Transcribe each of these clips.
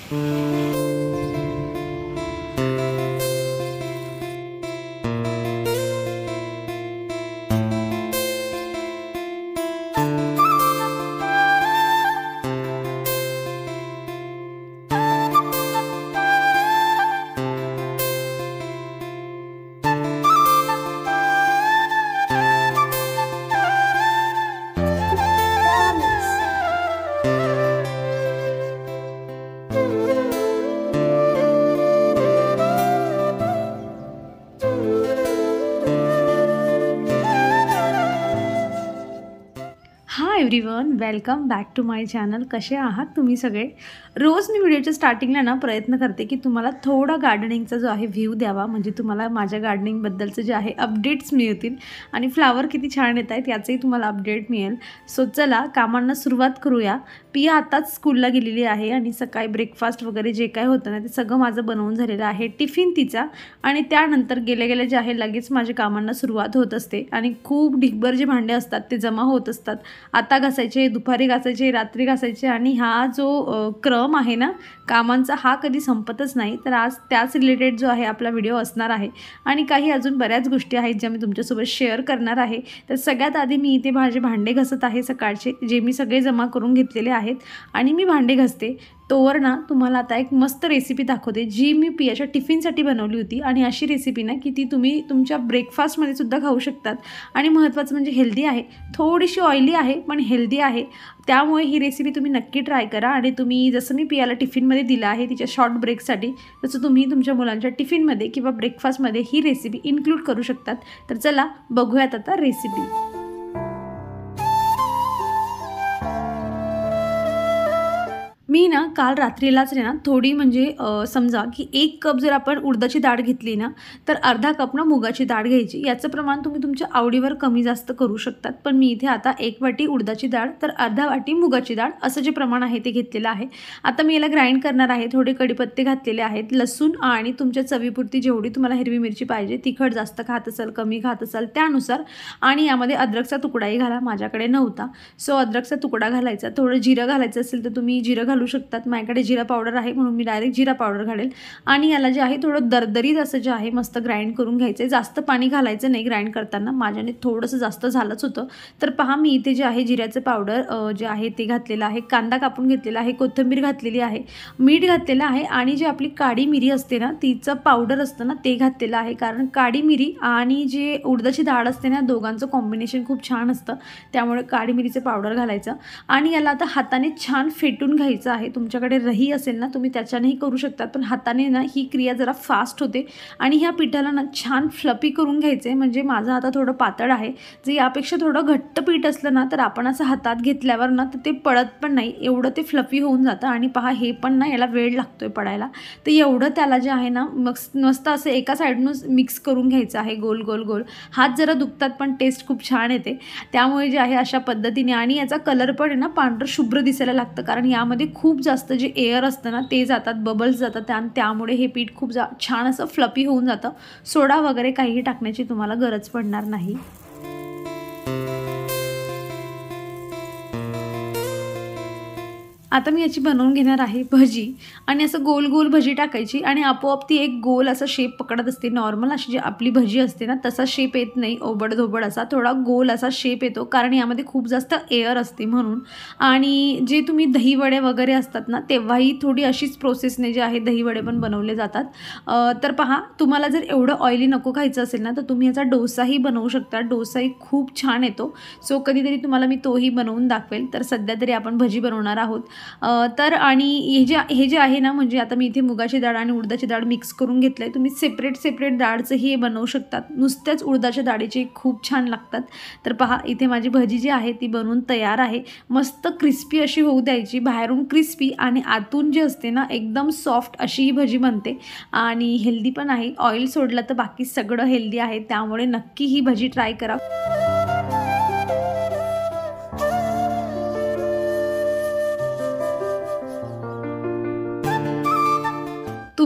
High everyone, welcome back to my channel. कसे आहात तुम्ही सगळे? रोज मी व्हिडिओच्या स्टार्टिंगला ना प्रयत्न करते की तुम्हाला थोडा गार्डनिंगचा जो आहे व्ह्यू द्यावा, म्हणजे तुम्हाला माझ्या गार्डनिंगबद्दलचं जे आहे अपडेट्स मिळतील आणि फ्लावर किती छान येत आहेत याचंही तुम्हाला अपडेट मिळेल. सो चला कामांना सुरुवात करूया. पिया आताच स्कूलला गेलेली आहे आणि सकाळी ब्रेकफास्ट वगैरे जे काय होतं ना ते सगळं माझं बनवून झालेलं आहे, टिफिन तिचा. आणि त्यानंतर गेले गेले जे आहे लगेच माझ्या कामांना सुरुवात होत असते आणि खूप ढिगभर जे भांडे असतात ते जमा होत असतात. आता घासायचे, दुपारी घासायचे, रात्री घासायचे आणि हा जो क्रम आहे ना कामांचा हा कधी संपतच नाही. तर आज त्याच रिलेटेड जो आहे आपला व्हिडिओ असणार आहे आणि काही अजून बऱ्याच गोष्टी आहेत ज्या मी तुमच्यासोबत शेअर करणार आहे. तर सगळ्यात आधी मी इथे माझे भांडे घासत आहे सकाळचे, जे मी सगळे जमा करून घेतलेले आहेत आणि मी भांडे घासते तोवर ना तुम्हाला आता एक मस्त रेसिपी दाखवते जी मी पियाच्या टिफिनसाठी बनवली होती. आणि अशी रेसिपी ना की ती तुम्ही तुमच्या ब्रेकफास्टमध्ये सुद्धा खाऊ शकतात आणि महत्त्वाचं म्हणजे हेल्दी आहे. थोडीशी ऑइली आहे पण हेल्दी आहे, त्यामुळे ही रेसिपी तुम्ही नक्की ट्राय करा. आणि तुम्ही जसं मी पियाला टिफिनमध्ये दिलं आहे तिच्या शॉर्ट ब्रेकसाठी, तसं तुम्ही तुमच्या मुलांच्या टिफिनमध्ये किंवा ब्रेकफास्टमध्ये ही रेसिपी इन्क्लूड करू शकतात. तर चला बघूयात आता रेसिपी. मी ना काल रात्रीलाच ना थोडी म्हणजे समजा की 1 कप जर आपण उडदाची डाळ घेतली ना तर अर्धा कप ना मुगाची डाळ घ्यायची. याचं प्रमाण तुम्ही तुमच्या आवडीवर कमी जास्त करू शकतात, पण मी इथे आता 1 वाटी उडदाची डाळ तर अर्धा वाटी मुगाची डाळ असं जे प्रमाण आहे ते घेतलेलं आहे. आता मी याला ग्राइंड करणार आहे. थोडे कढीपत्ते घातलेले आहेत, लसूण आणि तुमच्या चवीपुरती जेवढी तुम्हाला हिरवी मिरची पाहिजे, तिखट जास्त खात असाल कमी खात असाल त्यानुसार. आणि यामध्ये अद्रकचा तुकडाही घाला, माझ्याकडे नव्हता सो अद्रकचा तुकडा घालायचा. थोडं जिरं घालायचं असेल तर तुम्ही जिरं घालू शकतात, माझ्याकडे जिरा पावडर आहे म्हणून मी डायरेक्ट जिरा पावडर घालेल. आणि याला जे आहे थोडं दरदरीत असं जे आहे मस्त ग्राइंड करून घ्यायचं. जास्त पाणी घालायचं नाही ग्राइंड करताना, माझ्याने थोडंसं जास्त झालंच होतं. तर पहा मी इथे जे आहे जिऱ्याचं पावडर जे आहे ते घातलेलं आहे, कांदा कापून घेतलेला आहे, कोथिंबीर घातलेली आहे, मीठ घातलेलं आहे आणि जी आपली काळी मिरी असते ना तिचं पावडर असतं ना ते घातलेलं आहे. कारण काळी मिरी आणि जे उडदाची डाळ असते ना दोघांचं कॉम्बिनेशन खूप छान असतं, त्यामुळे काळी मिरीचं पावडर घालायचं. आणि याला आता हाताने छान फेटून घ्यायचं आहे. तुमच्याकडे रही असेल ना तुम्ही त्याच्यानेही करू शकतात, पण हाताने ना ही क्रिया जरा फास्ट होते. आणि ह्या पिठाला ना छान फ्लपी करून घ्यायचे. म्हणजे माझं आता थोडं पातळ आहे, जे यापेक्षा थोडं घट्ट पीठ असलं ना तर आपण असं हातात घेतल्यावर ना तर ते पडत पण नाही, एवढं ते फ्लफी होऊन जातं. आणि पहा हे पण ना याला वेळ लागतोय पडायला, तर एवढं त्याला जे आहे ना मस्त असं एका साईडनंच मिक्स करून घ्यायचं आहे गोल गोल गोल. हात जरा दुखतात पण टेस्ट खूप छान येते, त्यामुळे जे आहे अशा पद्धतीने. आणि याचा कलर पण आहे ना पांढरं शुभ्र दिसायला लागतं, कारण यामध्ये खूप जास्त जे एअर असतं ना ते जातात, बबल्स जातात आणि त्यामुळे हे पीठ खूप छान असं फ्लपी होऊन जातं. सोडा वगैरे काहीही टाकण्याची तुम्हाला गरज पडणार नाही. आता मी याची बनवून घेणार आहे भजी. आणि असं गोल गोल भजी टाकायची आणि आपोआप ती एक गोल असा शेप पकडत असते. नॉर्मल अशी जी आपली भजी असते ना तसा शेप येत नाही, ओबडधोबड असा थोडा गोल असा शेप येतो, कारण यामध्ये खूप जास्त एअर असते म्हणून. आणि जे तुम्ही दहीवडे वगैरे असतात ना तेव्हाही थोडी अशीच प्रोसेसने जे आहे दहीवडे पण बनवले जातात. तर पहा तुम्हाला जर एवढं ऑइली नको खायचं असेल ना तर तुम्ही याचा डोसाही बनवू शकता. डोसाही खूप छान येतो, सो कधीतरी तुम्हाला मी तोही बनवून दाखवेल. तर सध्या तरी आपण भजी बनवणार आहोत. तर आणि हे जे आहे ना म्हणजे आता मी इथे मुगाची डाळ आणि उडदाची डाळ मिक्स करून घेतलं आहे. तुम्ही सेपरेट डाळचंही हे बनवू शकतात, नुसत्याच उडदाच्या डाळीचे खूप छान लागतात. तर पहा इथे माझी भजी जी आहे ती बनवून तयार आहे. मस्त क्रिस्पी अशी होऊ द्यायची, बाहेरून क्रिस्पी आणि आतून जे असते ना एकदम सॉफ्ट अशी ही भजी बनते. आणि हेल्दी पण आहे, ऑइल सोडलं तर बाकी सगळं हेल्दी आहे, त्यामुळे नक्की ही भजी ट्राय करा.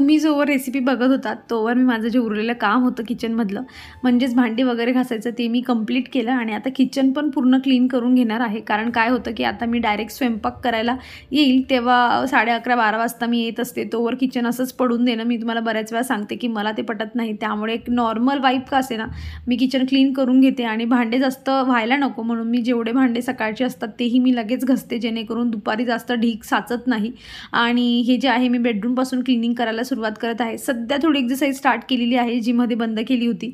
तुम्ही जोवर रेसिपी बघत होता तोवर मी माझं जे उरलेलं काम होतं किचनमधलं, म्हणजेच भांडी वगैरे घासायचं, ते मी कंप्लीट केलं आणि आता किचन पण पूर्ण क्लीन करून घेणार आहे. कारण काय होतं की आता मी डायरेक्ट स्वयंपाक करायला येईल तेव्हा 11:30-12 वाजता मी येत असते. तोवर किचन असंच पडून देणं, मी तुम्हाला बऱ्याच वेळा सांगते की मला ते पटत नाही. त्यामुळे एक नॉर्मल वाईब का असे ना, मी किचन क्लीन करून घेते आणि भांडे जास्त व्हायला नको म्हणून मी जेवढे भांडे सकाळचे असतात तेही मी लगेच घसते, जेणेकरून दुपारी जास्त ढीक साचत नाही. आणि हे जे आहे मी बेडरूमपासून क्लिनिंग करायला सुरुवात करत आहे. सध्या थोडी एक्सरसाइज स्टार्ट केलेली आहे जी मध्ये बंद केली होती.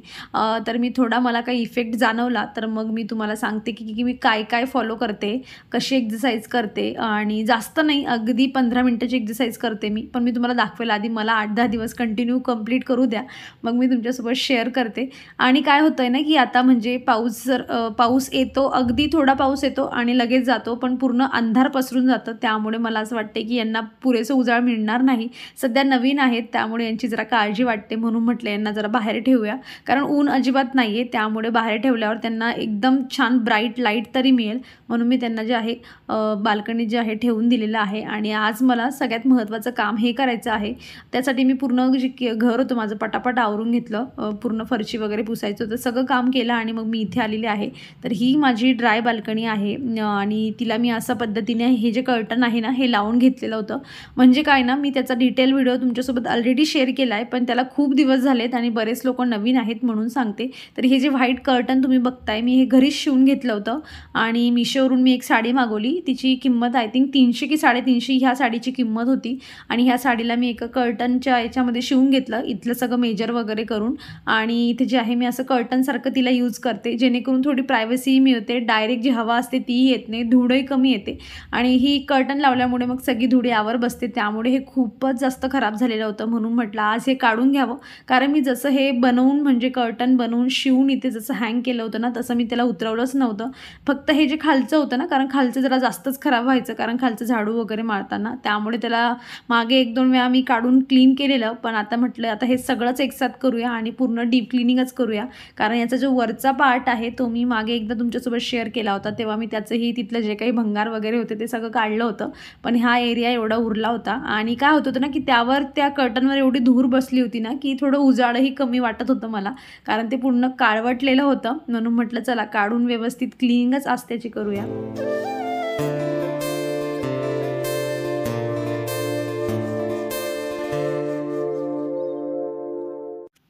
तर मी थोडा मला काही इफेक्ट जाणवला तर मग मी तुम्हाला सांगते की मी काय काय फॉलो करते, कशी एक्सरसाइज करते. आणि जास्त नाही, अगदी 15 मिनिटाची एक्सरसाइज करते मी, पण मी तुम्हाला दाखवेल. आधी मला 8-10 दिवस कंटिन्यू कंप्लीट करू द्या, मग मी तुमच्यासोबत शेअर करते. आणि काय होतं आहे ना की आता म्हणजे पाऊस येतो, अगदी थोडा पाऊस येतो आणि लगेच जातो, पण पूर्ण अंधार पसरून जातं. त्यामुळे मला असं वाटते की यांना पुरेसं उजाळ मिळणार नाही. सध्या नवीन आहेत त्यामुळे यांची जरा काळजी वाटते, म्हणून म्हटलं यांना जरा बाहेर ठेवूया. कारण ऊन अजिबात नाही आहे, त्यामुळे बाहेर ठेवल्यावर त्यांना एकदम छान ब्राईट लाईट तरी मिळेल, म्हणून मी त्यांना जे आहे बाल्कनी जे आहे ठेवून दिलेलं आहे. आणि आज मला सगळ्यात महत्त्वाचं काम हे करायचं आहे. त्यासाठी मी पूर्ण जे घर होतं माझं पटापट आवरून घेतलं, पूर्ण फरशी वगैरे पुसायचं होतं, सगळं काम केलं आणि मग मी इथे आलेले आहे. तर ही माझी ड्राय बाल्कनी आहे आणि तिला मी अशा पद्धतीने हे जे कर्टन आहे ना हे लावून घेतलेलं होतं. म्हणजे काय ना, मी त्याचा डिटेल व्हिडिओ तुमच्यासोबत ऑलरेडी शेअर केला आहे, पण त्याला खूप दिवस झालेत आणि बरेच लोक नवीन आहेत म्हणून सांगते. तर हे जे व्हाईट कर्टन तुम्ही बघताय मी हे घरीच शिवून घेतलं होतं आणि मिशोवरून मी एक साडी मागवली. तिची किंमत आय थिंक 300 की 350 ह्या साडीची किंमत होती. आणि ह्या साडीला मी एका कर्टनच्या याच्यामध्ये शिवून घेतलं, इथलं सगळं मेजर वगैरे करून. आणि इथे जे आहे मी असं कर्टनसारखं तिला यूज करते, जेणेकरून थोडी प्रायव्हसी मिळते, डायरेक्ट जी हवा असते तीही येत नाही, धूळही कमी येते. आणि ही कर्टन लावल्यामुळे मग सगळी धूळ यावर बसते, त्यामुळे हे खूपच जास्त खराब झालेलं होतं. म्हणून म्हटलं आज हे काढून घ्यावं. कारण मी जसं हे बनवून म्हणजे कर्टन बनवून शिवून इथे जसं हँग केलं होतं ना, तसं मी त्याला उतरवलंच नव्हतं. फक्त हे जे खालचं होतं ना, कारण खालचं जरा जास्तच खराब व्हायचं, कारण खालचं झाडू वगैरे मारताना, त्यामुळे त्याला मागे 1-2 वेळा मी काढून क्लीन केलेलं. पण आता म्हटलं आता हे सगळंच एकसाथ करूया आणि पूर्ण डीप क्लिनिंगच करूया. कारण याचा जो वरचा पार्ट आहे तो मी मागे एकदा तुमच्यासोबत शेअर केला होता, तेव्हा मी त्याचंही तिथलं जे काही भंगार वगैरे होते ते सगळं काढलं होतं. पण हा एरिया एवढा उरला होता. आणि काय होत होतं ना की त्यावर त्या कर्टनवर एवढी धूर बसली होती ना की थोडं उजाडही कमी वाटत होतं मला, कारण ते पूर्ण काळवटलेलं होतं. म्हणून म्हटलं चला काढून व्यवस्थित क्लिनिंगच आज त्याची करूया.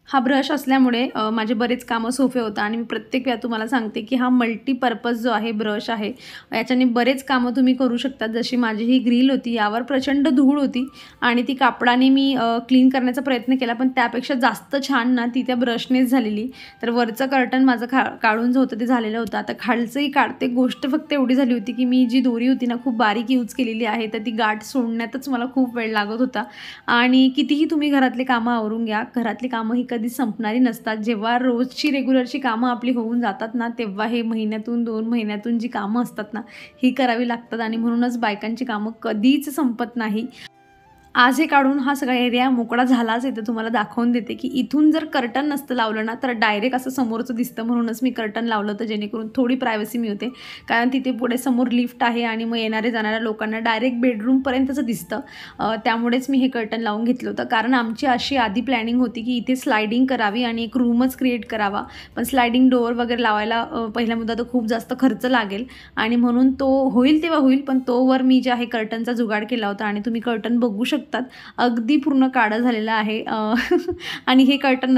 हा ब्रश असल्यामुळे माझे बरेच कामं सोपे होतं आणि मी प्रत्येक वेळा तुम्हाला सांगते की हा मल्टीपर्पज जो आहे ब्रश आहे, याच्याने बरेच कामं तुम्ही करू शकता. जशी माझी ही ग्रिल होती, यावर प्रचंड धूळ होती आणि ती कापडाने मी क्लीन करण्याचा प्रयत्न केला, पण त्यापेक्षा जास्त छान ना ती त्या ब्रशनेच झालेली. तर वरचं कर्टन माझं काढून जो होतं ते झालेलं होतं. आता खालचंही काढते. गोष्ट फक्त एवढी झाली होती की मी जी दोरी होती ना खूप बारीक यूज केलेली आहे, तर ती गाठ सोडण्यातच मला खूप वेळ लागत होता. आणि कितीही तुम्ही घरातले कामं आवरून घ्या, घरातली कामं ही कधी संपणारी नसतात. जेव्हा रोजची रेग्युलरची कामं आपली होऊन जातात ना, तेव्हा हे महिन्यातून 2 महिन्यातून जी कामं असतात ना ही करावी लागतात. आणि म्हणूनच बायकांची कामं कधीच संपत नाही. आज हे काढून हा सगळा एरिया मोकळा झालाच आहे. तर तुम्हाला दाखवून देते की इथून जर कर्टन नसतं लावलं ना तर डायरेक्ट असं समोरचं दिसतं, म्हणूनच मी कर्टन लावलं होतं, जेणेकरून थोडी प्रायव्हसी मिळते. कारण तिथे पुढे समोर लिफ्ट आहे आणि मग येणारे जाणाऱ्या लोकांना डायरेक्ट बेडरूमपर्यंतचं दिसतं. त्यामुळेच मी हे कर्टन लावून घेतलं होतं. कारण आमची अशी आधी प्लॅनिंग होती की इथे स्लायडिंग करावी आणि एक रूमच क्रिएट करावा, पण स्लायडिंग डोअर वगैरे लावायला पहिल्या मुद्दा तर खूप जास्त खर्च लागेल आणि म्हणून तो होईल तेव्हा होईल, पण तोवर मी जे आहे कर्टनचा जुगाड केला होता. आणि तुम्ही कर्टन बघू शकता अगदी पूर्ण काळं झालेलं आहे. आणि हे कर्टन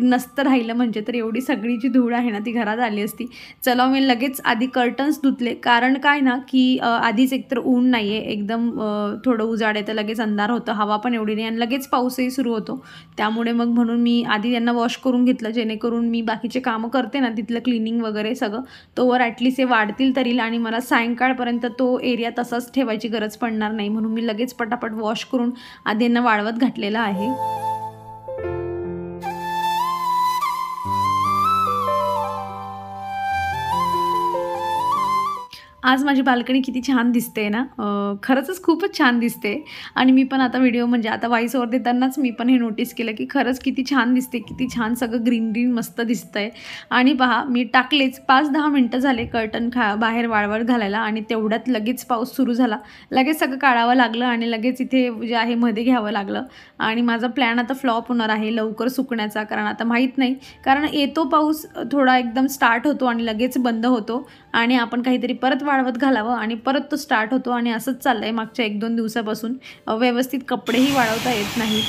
नसतं राहिलं म्हणजे तर एवढी सगळी जी धूळ आहे ना ती घरात आली असती. चला मी लगेच आधी कर्टन्स धुतले, कारण काय ना की आधीच एकतर ऊन नाही आहे, एकदम थोडं उजाड आहे, तर लगेच अंधार होतं, हवा पण एवढी नाही आणि लगेच पाऊसही सुरू होतो. त्यामुळे मग म्हणून मी आधी त्यांना वॉश करून घेतलं, जेणेकरून मी बाकीचे कामं करते ना तिथलं क्लिनिंग वगैरे सगळं तोवर ॲटलिस्ट हे वाढतील तरी आणि मला सायंकाळपर्यंत तो एरिया तसाच ठेवायची गरज पडणार नाही. म्हणून मी लगेच पटापट वॉश करून आधी यांना वाळवत घातलेलं आहे. आज माझी बाल्कनी किती छान दिसते ना, खरंच खूपच छान दिसते. आणि मी पण आता व्हिडिओ म्हणजे आता व्हॉइस ओव्हर देतानाच मी पण हे नोटीस केलं की खरंच किती छान दिसते, किती छान सगळं ग्रीन ग्रीन मस्त दिसतंय. आणि पहा मी टाकलेच 5-10 मिनटं झाले कर्टन बाहेर वाळवत घालायला आणि तेवढ्यात लगेच पाऊस सुरू झाला. लगेच सगळं काढावं लागलं आणि लगेच इथे जे आहे मध्ये घ्यावं लागलं. आणि माझा प्लॅन आता फ्लॉप होणार आहे लवकर सुकण्याचा, कारण आता माहीत नाही, कारण येतो पाऊस थोडा एकदम स्टार्ट होतो आणि लगेच बंद होतो आणि आपण काहीतरी परत वाळवत घालावं आणि परत तो स्टार्ट होतो आणि असंच चाललंय मागच्या 1-2 दिवसापासून. व्यवस्थित कपडेही वाळवता येत नाहीत.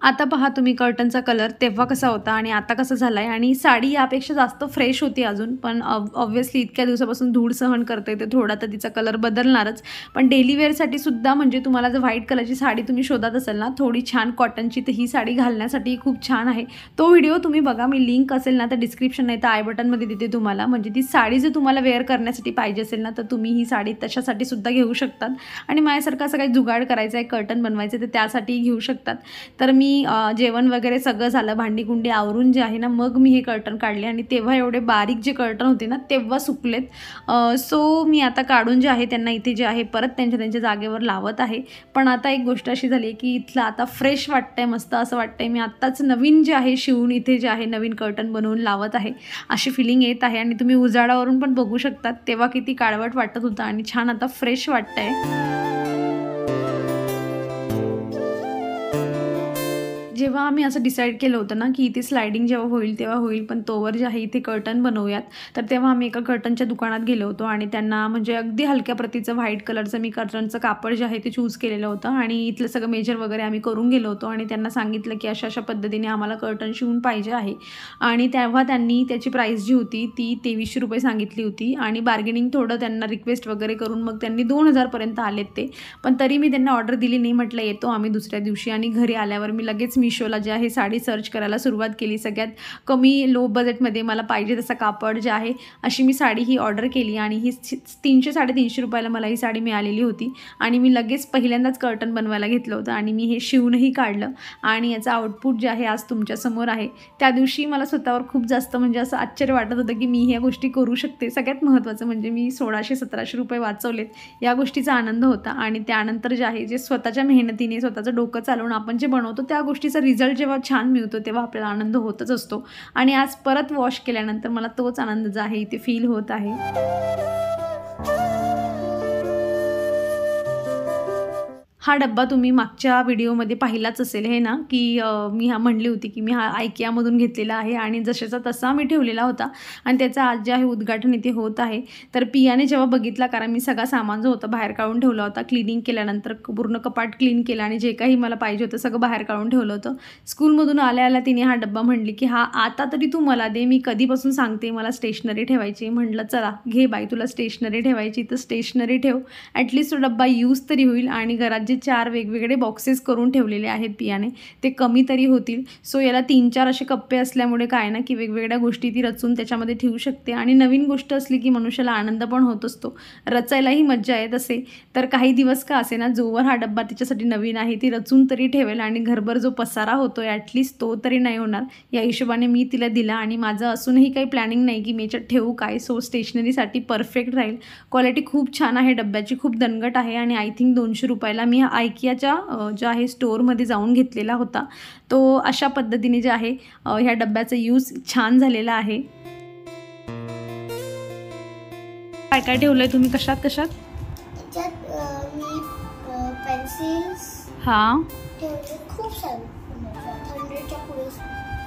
आता पहा तुम्ही कर्टनचा कलर तेव्हा कसा होता आणि आता कसा झाला आहे. आणि साडी यापेक्षा जास्त फ्रेश होती अजून, पण ऑब्व्हियसली इतक्या दिवसापासून धूळ सहन करते ते थोडा तर तिचा कलर बदलणारच. पण डेली वेअरसाठी सुद्धा म्हणजे तुम्हाला जर व्हाईट कलरची साडी तुम्ही शोधत असेल ना थोडी छान कॉटनची, तर ही साडी घालण्यासाठी खूप छान आहे. तो व्हिडिओ तुम्ही बघा, मी लिंक असेल ना तर डिस्क्रिप्शन नाही तर आय बटनमध्ये देते तुम्हाला. म्हणजे ती साडी जर तुम्हाला वेअर करण्यासाठी पाहिजे असेल ना तर तुम्ही ही साडी तशासाठी सुद्धा घेऊ शकतात. आणि माझ्यासारखं असं काही जुगाड करायचं आहे, कर्टन बनवायचं तर त्यासाठी घेऊ शकतात. तर मी जेवण वगैरे सगळं झालं, भांडी कुंडी आवरून जे आहे ना मग मी हे कर्टन काढले आणि तेव्हा एवढे बारीक जे कर्टन होते ना तेव्हा सुकलेत. सो मी आता काढून जे आहे त्यांना इथे जे आहे परत त्यांच्या जागेवर लावत आहे. पण आता एक गोष्ट अशी झाली आहे की इथलं आता फ्रेश वाटतंय, मस्त असं वाटतंय मी आत्ताच नवीन जे आहे शिवून इथे जे आहे नवीन कर्टन बनवून लावत आहे अशी फिलिंग येत आहे. आणि तुम्ही उजाडावरून पण बघू शकतात तेव्हा किती काळवट वाटत होतं आणि छान आता फ्रेश वाटतंय. जेव्हा आम्ही असं डिसाईड केलं होतं ना की इथे स्लायडिंग जेव्हा होईल तेव्हा होईल, पण तोवर जे आहे इथे कर्टन बनवूयात, तर तेव्हा आम्ही एका कर्टनच्या दुकानात गेलो होतो आणि त्यांना म्हणजे अगदी हलक्या प्रतीचं व्हाईट कलरचं मी कर्टनचं कापड जे आहे ते चूज केलेलं होतं आणि इथलं सगळं मेजर वगैरे आम्ही करून गेलो होतो आणि त्यांना सांगितलं की अशा पद्धतीने आम्हाला कर्टन शिवून पाहिजे आहे. आणि तेव्हा त्यांनी त्याची प्राईस जी होती ती 2300 रुपये सांगितली होती आणि बार्गेनिंग थोडं त्यांना रिक्वेस्ट वगैरे करून मग त्यांनी 2000 पर्यंत आलेत ते. पण तरी मी त्यांना ऑर्डर दिली नाही, म्हटलं येतो आम्ही दुसऱ्या दिवशी. आणि घरी आल्यावर मी लगेच मिशोला जे आहे साडी सर्च करायला सुरुवात केली. सगळ्यात कमी लो बजेटमध्ये मला पाहिजे तसा कापड जे आहे अशी मी साडी ही ऑर्डर केली आणि ही 300-350 रुपयाला मला ही साडी मिळालेली होती. आणि मी लगेच पहिल्यांदाच कर्टन बनवायला घेतलं होतं आणि मी हे शिवूनही काढलं आणि याचं आउटपुट जे आहे आज तुमच्यासमोर आहे. त्या दिवशी मला स्वतःवर खूप जास्त म्हणजे असं आश्चर्य वाटत होतं की मी ह्या गोष्टी करू शकते. सगळ्यात महत्त्वाचं म्हणजे मी 1600-1700 रुपये वाचवलेत, या गोष्टीचा आनंद होता. आणि त्यानंतर जे आहे जे स्वतःच्या मेहनतीने स्वतःचं डोकं चालवून आपण जे बनवतो त्या गोष्टीचा रिझल्ट जेव्हा छान मिळतो तेव्हा आपल्याला आनंद होतच असतो. आणि आज परत वॉश केल्यानंतर मला तोच आनंद जो आहे इथे फील होत आहे. हा डब्बा तुम्ही मागच्या व्हिडिओमध्ये पाहिलाच असेल हे ना, की मी म्हणली होती की मी हा IKEAमधून घेतलेला आहे आणि जशाचा तसा मी ठेवलेला होता आणि त्याचं आज जे आहे उद्घाटन इथे होत आहे. तर पियाने जेव्हा बघितला, कारण मी सगळा सामान जो होता बाहेर काढून ठेवला होता, क्लिनिंग केल्यानंतर पूर्ण कपाट क्लीन केलं आणि जे काही मला पाहिजे होतं सगळं बाहेर काढून ठेवलं होतं. स्कूलमधून आल्या तिने हा डब्बा म्हणली की हा आता तरी तू मला दे, मी कधीपासून सांगते मला स्टेशनरी ठेवायची. म्हटलं चला घे बाई, तुला स्टेशनरी ठेवायची तर स्टेशनरी ठेव, ॲटलिस्ट तो डब्बा यूज तरी होईल. आणि घरात 4 वेगवेगळे बॉक्सेस करून ठेवलेले आहेत पियाने, ते कमी तरी होतील. सो याला 3-4 असे कप्पे असल्यामुळे काय ना की वेगवेगळ्या गोष्टी ती रचून त्याच्यामध्ये ठेवू शकते. आणि नवीन गोष्ट असली की मनुष्याला आनंद पण होत असतो, रचायलाही मज्जा येत असे. तर काही दिवस का असे ना जोवर हा डब्बा तिच्यासाठी नवीन आहे ती रचून तरी ठेवेल आणि घरभर जो पसारा होतो ॲटलिस्ट तो तरी नाही होणार, या हिशोबाने मी तिला दिला. आणि माझं असूनही काही प्लॅनिंग नाही की मी याच्यात ठेवू काय. सो स्टेशनरीसाठी परफेक्ट राहील. क्वालिटी खूप छान आहे डब्याची, खूप दणकट आहे. आणि आय थिंक 200 रुपयाला मी हा IKEAच्या जो आहे स्टोअरमध्ये जाऊन घेतलेला होता. तो अशा पद्धतीने जे आहे ह्या डब्याचा यूज छान झालेला आहे. काय काय ठेवलंय तुम्ही, कशात मी पेन्सिल्स हां ठेवले खूप सारे,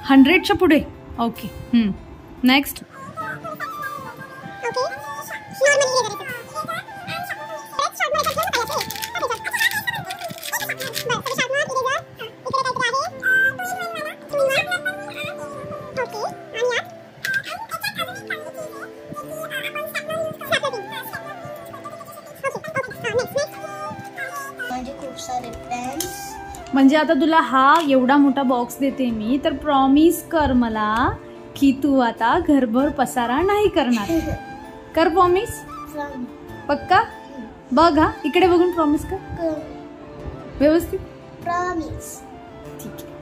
100च्या पुढे. Okay, next. म्हणजे आता तुला हा एवढा मोठा बॉक्स देते मी, तर प्रॉमिस कर मला की तू आता घरभर पसारा नाही करणार. कर प्रॉमिस. पक्का बघ हा, इकडे बघून प्रॉमिस कर व्यवस्थित. प्रॉमिस. ठीक आहे.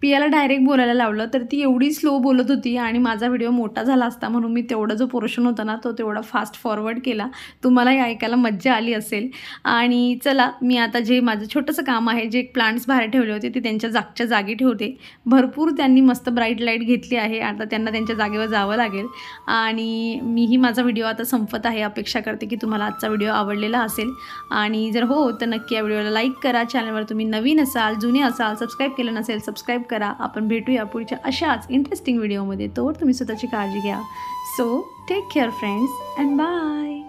पियाला डायरेक्ट बोलायला लावलं तर ती एवढी स्लो बोलत होती आणि माझा व्हिडिओ मोठा झाला असता म्हणून मी तेवढा जो पोर्शन होता ना तो तेवढा फास्ट फॉरवर्ड केला. तुम्हालाही ऐकायला मज्जा आली असेल. आणि चला मी आता जे माझं छोटंसं काम आहे, जे प्लांट्स बाहेर ठेवले होते ते त्यांच्या जागच्या जागी ठेवते. भरपूर त्यांनी मस्त ब्राईट लाईट घेतली आहे. आता त्यांना त्यांच्या जागेवर जावं लागेल. आणि मीही माझा व्हिडिओ आता संपत आहे. अपेक्षा करते की तुम्हाला आजचा व्हिडिओ आवडलेला असेल. आणि जर हो तर नक्की या व्हिडिओला लाईक करा. चॅनलवर तुम्ही नवीन असाल, जुने असाल, सबस्क्राईब केलं नसेल सबस्क्राईब करा. आपण भेटूया पुढच्या अशाच इंटरेस्टिंग व्हिडिओमध्ये. तोवर तुम्ही स्वतःची काळजी घ्या. So take care friends and bye.